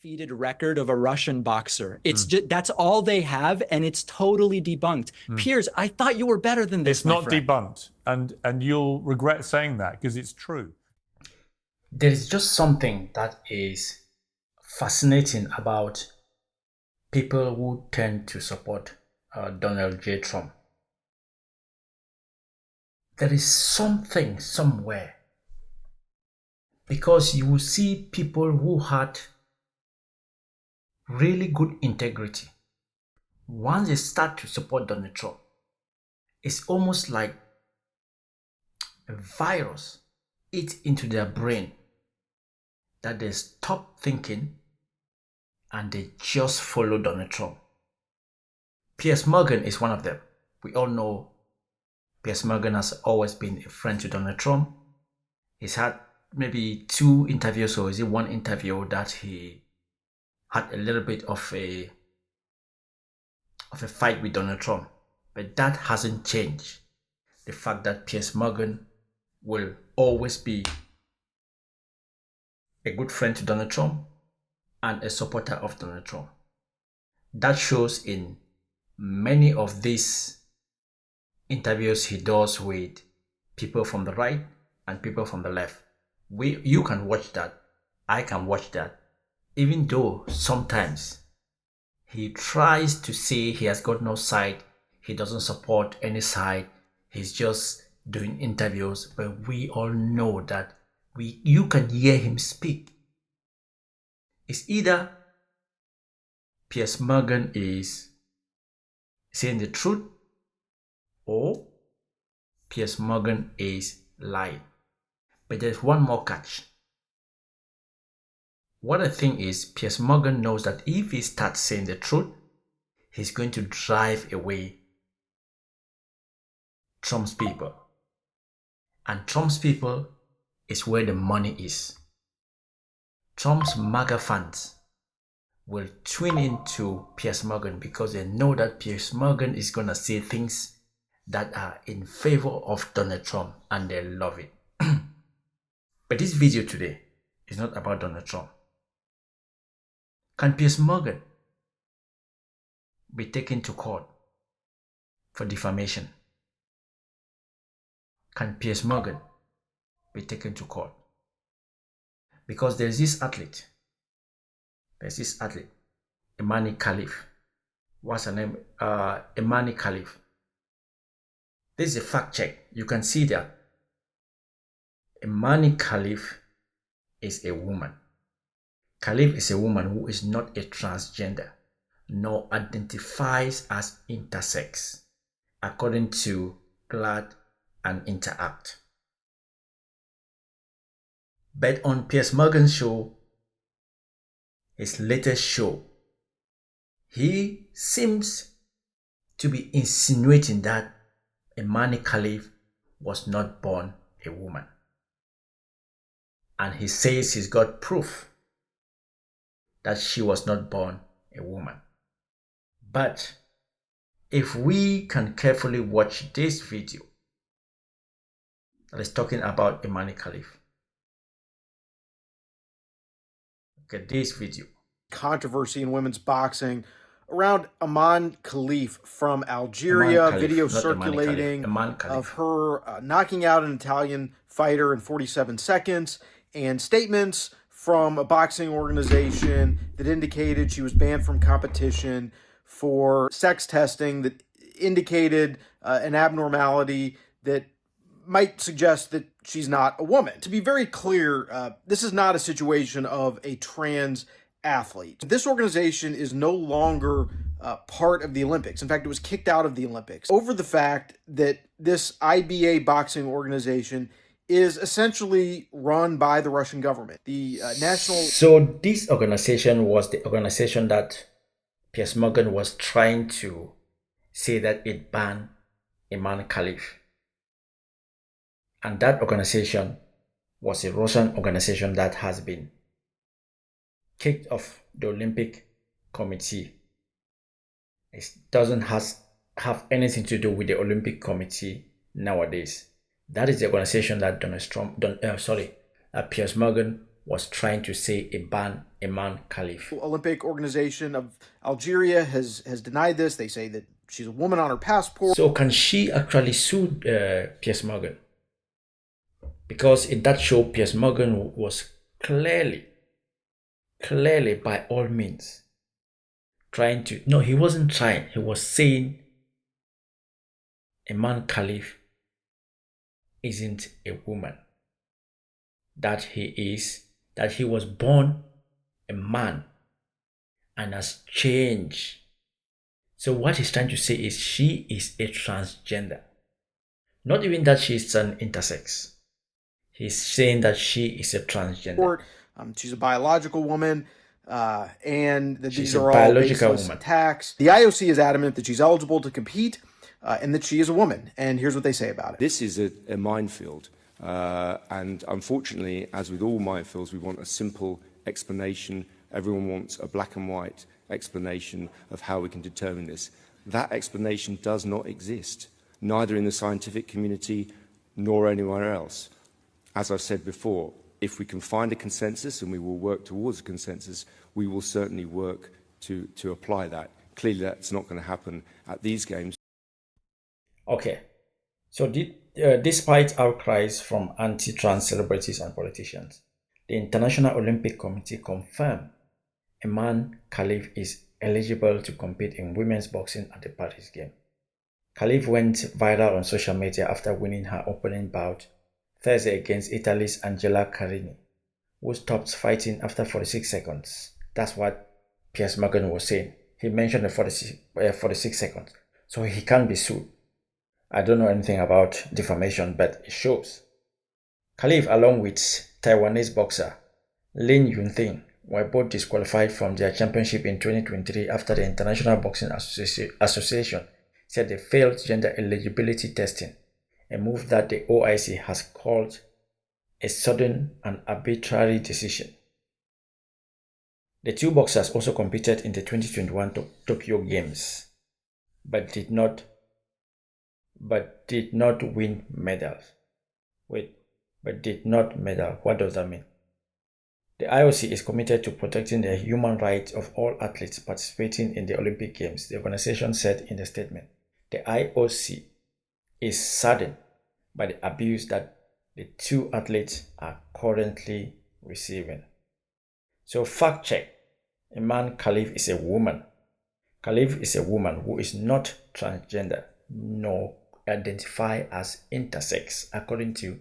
undefeated record of a Russian boxer. It's just, that's all they have, and it's totally debunked. Piers, I thought you were better than this. It's not debunked, and you'll regret saying that because it's true. There is just something that is fascinating about people who tend to support Donald J. Trump. There is something somewhere, because you will see people who had really good integrity. Once they start to support Donald Trump, it's almost like a virus eats into their brain that they stop thinking and they just follow Donald Trump. Piers Morgan is one of them. We all know Piers Morgan has always been a friend to Donald Trump. He's had maybe 2 interviews, or is it 1 interview that he had a little bit of a fight with Donald Trump. But that hasn't changed the fact that Piers Morgan will always be a good friend to Donald Trump and a supporter of Donald Trump. That shows in many of these interviews he does with people from the right and people from the left. You can watch that. I can watch that. Even though sometimes he tries to say he has got no side, he doesn't support any side, he's just doing interviews, but we all know that you can hear him speak. It's either Piers Morgan is saying the truth or Piers Morgan is lying. But there's one more catch. What I think is Piers Morgan knows that if he starts saying the truth, he's going to drive away Trump's people. And Trump's people is where the money is. Trump's MAGA fans will tune into Piers Morgan because they know that Piers Morgan is going to say things that are in favor of Donald Trump, and they love it. But this video today is not about Donald Trump. Can Piers Morgan be taken to court for defamation? Can Piers Morgan be taken to court? Because there's this athlete, Imane Khelif. What's her name? Imane Khelif. This is a fact check. You can see that Imane Khelif is a woman. Khelif is a woman who is not a transgender, nor identifies as intersex, according to GLAAD and Interact. But on Piers Morgan's show, his latest show, he seems to be insinuating that Imane Khelif was not born a woman. And he says he's got proof that she was not born a woman. But if we can carefully watch this video that is talking about Imane Khelif, look at this video. Controversy in women's boxing around Imane Khelif from Algeria. Khelif, video not circulating Imane Khelif. of her knocking out an Italian fighter in 47 seconds, and statements from a boxing organization that indicated she was banned from competition for sex testing that indicated an abnormality that might suggest that she's not a woman. To be very clear, this is not a situation of a trans athlete. This organization is no longer part of the Olympics. In fact, it was kicked out of the Olympics over the fact that this IBA boxing organization is essentially run by the Russian government. The national... So this organization was the organization that Piers Morgan was trying to say that it banned Imane Khelif. And that organization was a Russian organization that has been kicked off the Olympic Committee. It doesn't have anything to do with the Olympic Committee nowadays. That is the organization that Piers Morgan was trying to say Imane Khelif. Olympic Organization of Algeria has denied this. They say that she's a woman on her passport. So can she actually sue Piers Morgan? Because in that show, Piers Morgan was clearly by all means trying to, no, he wasn't trying, he was saying Imane Khelif isn't a woman, that he was born a man and has changed. So what he's trying to say is she is a transgender, not even that she's an intersex. He's saying that she is a transgender. She's a biological woman, and that these are all biological baseless woman. attacks. The IOC is adamant that she's eligible to compete, and that she is a woman. And here's what they say about it. This is a minefield, and unfortunately, as with all minefields, we want a simple explanation. Everyone wants a black and white explanation of how we can determine this. That explanation does not exist, neither in the scientific community nor anywhere else. As I've said before, if we can find a consensus, and we will work towards a consensus, we will certainly work to apply that. Clearly, that's not going to happen at these games. Okay, so despite outcries from anti-trans celebrities and politicians, the International Olympic Committee confirmed Imane Khelif is eligible to compete in women's boxing at the Paris Games. Khelif went viral on social media after winning her opening bout Thursday against Italy's Angela Carini, who stopped fighting after 46 seconds. That's what Piers Morgan was saying. He mentioned the 46 seconds, so he can't be sued. I don't know anything about defamation, but it shows. Khelif, along with Taiwanese boxer Lin Yunting, were both disqualified from their championship in 2023 after the International Boxing Association said they failed gender eligibility testing, a move that the OIC has called a sudden and arbitrary decision. The two boxers also competed in the 2021 Tokyo Games, but did not win medals. But did not medal. What does that mean? The IOC is committed to protecting the human rights of all athletes participating in the Olympic Games, the organization said in a statement. The IOC is saddened by the abuse that the two athletes are currently receiving. So fact check, Imane Khelif is a woman. Khelif is a woman who is not transgender nor identify as intersex, according to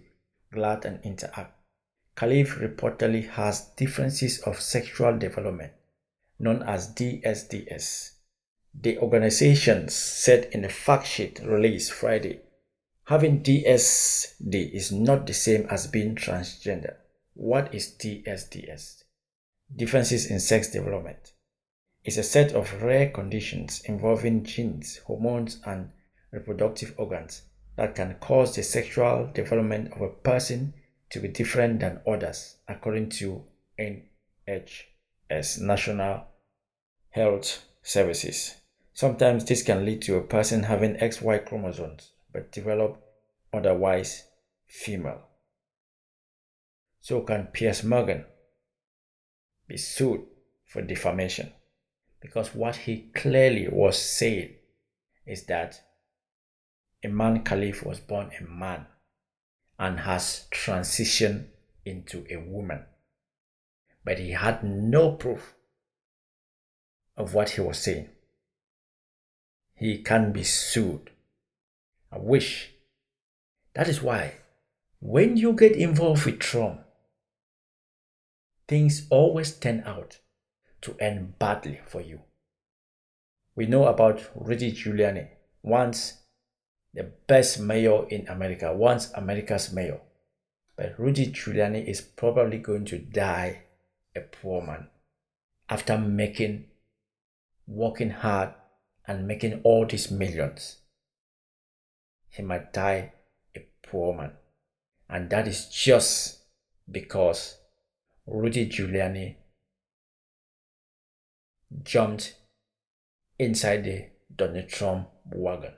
GLAAD and Interact. Khelif reportedly has differences of sexual development, known as DSDS. The organization said in a fact sheet released Friday, having DSD is not the same as being transgender. What is DSDS? Differences in sex development. It's a set of rare conditions involving genes, hormones, and reproductive organs that can cause the sexual development of a person to be different than others, according to NHS, National Health Services. Sometimes this can lead to a person having XY chromosomes but develop otherwise female. So can Piers Morgan be sued for defamation? Because what he clearly was saying is that Imane Khelif was born a man and has transitioned into a woman. But he had no proof of what he was saying. He can be sued. I wish. That is why when you get involved with Trump, things always turn out to end badly for you. We know about Rudy Giuliani, once the best mayor in America, once America's mayor. But Rudy Giuliani is probably going to die a poor man after working hard and making all these millions. He might die a poor man. And that is just because Rudy Giuliani jumped inside the Donald Trump wagon.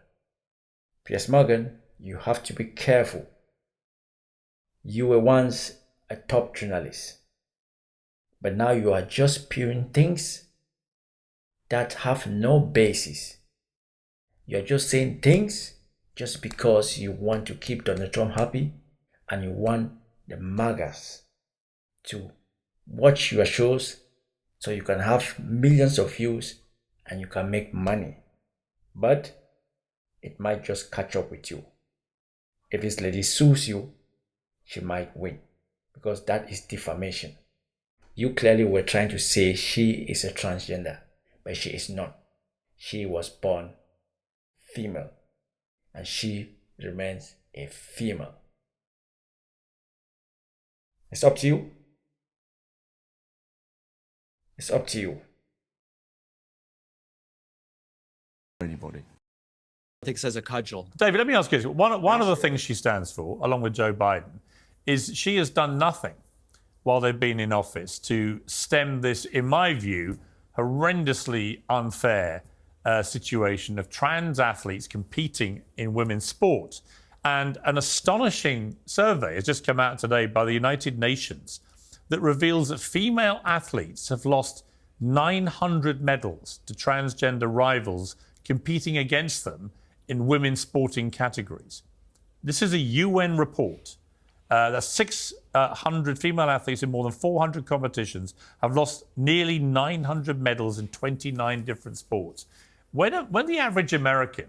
Piers Morgan, you have to be careful. You were once a top journalist. But now you are just spewing things that have no basis. You're just saying things just because you want to keep Donald Trump happy and you want the MAGAs to watch your shows so you can have millions of views and you can make money. But it might just catch up with you. If this lady sues you, she might win because that is defamation. You clearly were trying to say she is a transgender, but she is not. She was born female and she remains a female. It's up to you. It's up to you. Anybody. Politics as a cudgel. David, let me ask you this. One of the things she stands for, along with Joe Biden, is she has done nothing while they've been in office to stem this, in my view, horrendously unfair situation of trans athletes competing in women's sport. And an astonishing survey has just come out today by the United Nations that reveals that female athletes have lost 900 medals to transgender rivals competing against them in women's sporting categories. This is a UN report. That's 600 female athletes in more than 400 competitions have lost nearly 900 medals in 29 different sports. When the average American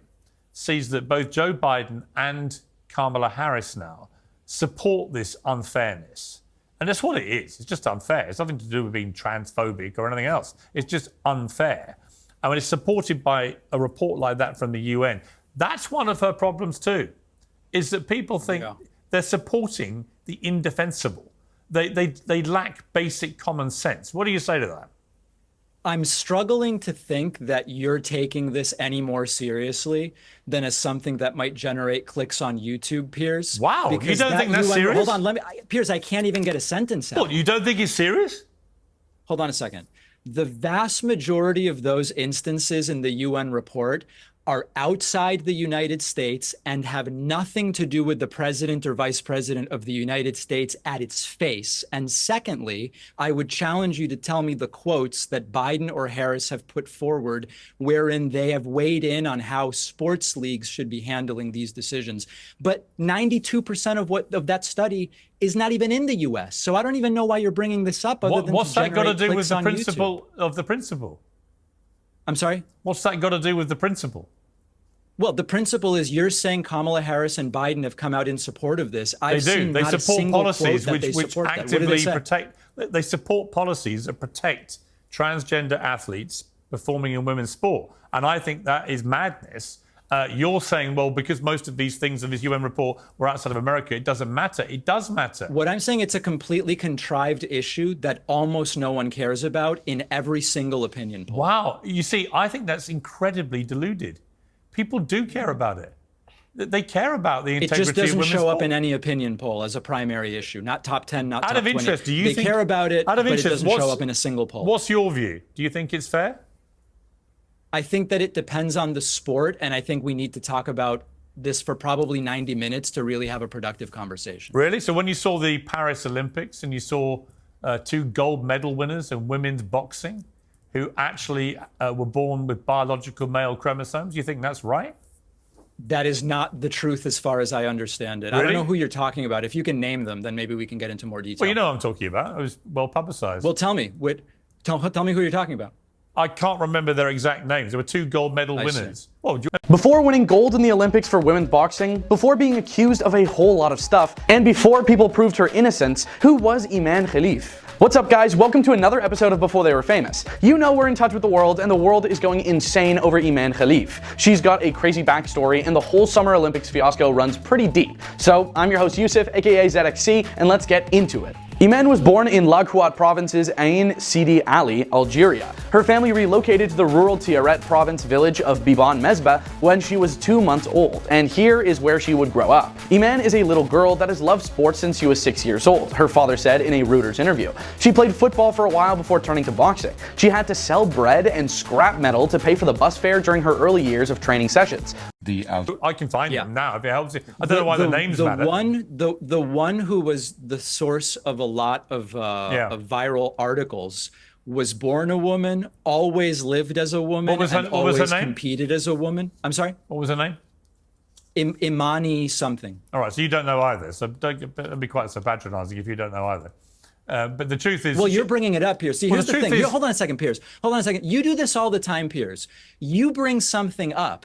sees that both Joe Biden and Kamala Harris now support this unfairness, and that's what it is, it's just unfair. It's nothing to do with being transphobic or anything else. It's just unfair. And when it's supported by a report like that from the UN, that's one of her problems too, is that people think they're supporting the indefensible. They lack basic common sense. What do you say to that? I'm struggling to think that you're taking this any more seriously than as something that might generate clicks on YouTube, Piers. Wow, you don't think that's serious? Hold on, Piers, I can't even get a sentence out. What, you don't think it's serious? Hold on a second. The vast majority of those instances in the UN report are outside the United States and have nothing to do with the president or vice president of the United States at its face. And secondly, I would challenge you to tell me the quotes that Biden or Harris have put forward wherein they have weighed in on how sports leagues should be handling these decisions. But 92% of that study is not even in the US. So I don't even know why you're bringing this up other than what's to that got to generate do with clicks the on principle YouTube. of the principle? I'm sorry? What's that got to do with the principle? Well, the principle is you're saying Kamala Harris and Biden have come out in support of this. They do. They support policies which actively protect. They support policies that protect transgender athletes performing in women's sport. And I think that is madness. You're saying, well, because most of these things in this UN report were outside of America, it doesn't matter. It does matter. What I'm saying, it's a completely contrived issue that almost no one cares about in every single opinion poll. Wow. You see, I think that's incredibly deluded. People do care about it. They care about the integrity of women's sport. It just doesn't show up in any opinion poll as a primary issue. Not top 10, not top 20. Out of interest, do you think... They care about it, but it doesn't show up in a single poll. What's your view? Do you think it's fair? I think that it depends on the sport, and I think we need to talk about this for probably 90 minutes to really have a productive conversation. Really? So when you saw the Paris Olympics and you saw 2 gold medal winners in women's boxing who actually were born with biological male chromosomes, you think that's right? That is not the truth as far as I understand it. Really? I don't know who you're talking about. If you can name them, then maybe we can get into more detail. Well, you know what I'm talking about. It was well publicized. Well, tell me. Tell me who you're talking about. I can't remember their exact names. There were 2 gold medal winners. Well, before winning gold in the Olympics for women's boxing, before being accused of a whole lot of stuff, and before people proved her innocence, who was Imane Khelif? What's up, guys? Welcome to another episode of Before They Were Famous. You know we're in touch with the world, and the world is going insane over Imane Khelif. She's got a crazy backstory, and the whole Summer Olympics fiasco runs pretty deep. So, I'm your host Yusuf, aka ZXC, and let's get into it. Imane was born in La Kouat province's Ain Sidi Ali, Algeria. Her family relocated to the rural Tiaret province village of Biban Mesbah when she was 2 months old, and here is where she would grow up. Imane is a little girl that has loved sports since she was 6 years old, her father said in a Reuters interview. She played football for a while before turning to boxing. She had to sell bread and scrap metal to pay for the bus fare during her early years of training sessions. I can find Yeah. them now if it helps you. I don't know why the names matter. The one who was the source of a lot of viral articles was born a woman, always lived as a woman, What was her always name? competed as a woman. I'm sorry? What was her name? Imane something. All right, so you don't know either. So don't be quite so patronising if you don't know either. But the truth is... Well, you're bringing it up, Piers. See, here's the thing. Hold on a second, Piers. Hold on a second. You do this all the time, Piers. You bring something up.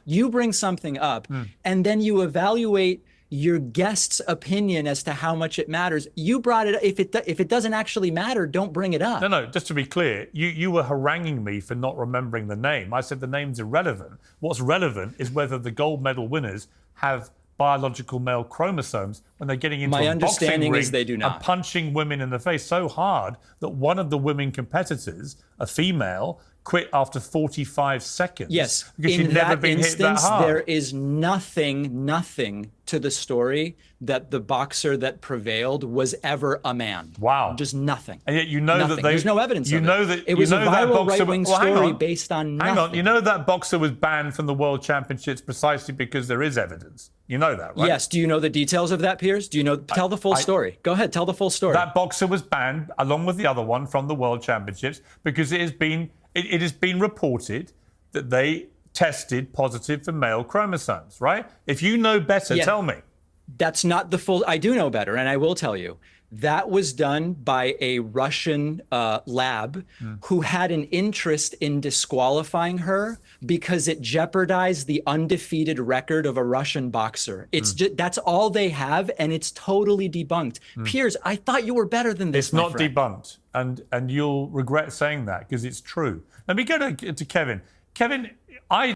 And then you evaluate your guest's opinion as to how much it matters. You brought it up. If it doesn't actually matter, don't bring it up. No, just to be clear, you were haranguing me for not remembering the name. I said the name's irrelevant. What's relevant is whether the gold medal winners have biological male chromosomes when they're getting into My a understanding boxing is ring they do not. and punching women in the face so hard that one of the women competitors, a female, quit after 45 seconds. Yes, because she'd in never that been hit that instance, hard. there is nothing to the story that the boxer that prevailed was ever a man. Wow. Just nothing. And yet you know nothing. that they... There's no evidence you of know it. That, it was you a know that viral boxer, right-wing well, hang story on. based on nothing. Hang on, you know that boxer was banned from the World Championships precisely because there is evidence. You know that, right? Yes. Do you know the details of that, Piers? Do you know? Tell the full story. Go ahead. Tell the full story. That boxer was banned, along with the other one, from the World Championships because it has been reported that they tested positive for male chromosomes, right? If you know better, Yeah. tell me. That's not the full. I do know better, and I will tell you. That was done by a Russian lab who had an interest in disqualifying her because it jeopardized the undefeated record of a Russian boxer. It's just, that's all they have, and it's totally debunked. Piers, I thought you were better than this. It's not debunked, and you'll regret saying that because it's true. Let me go to Kevin. Kevin, I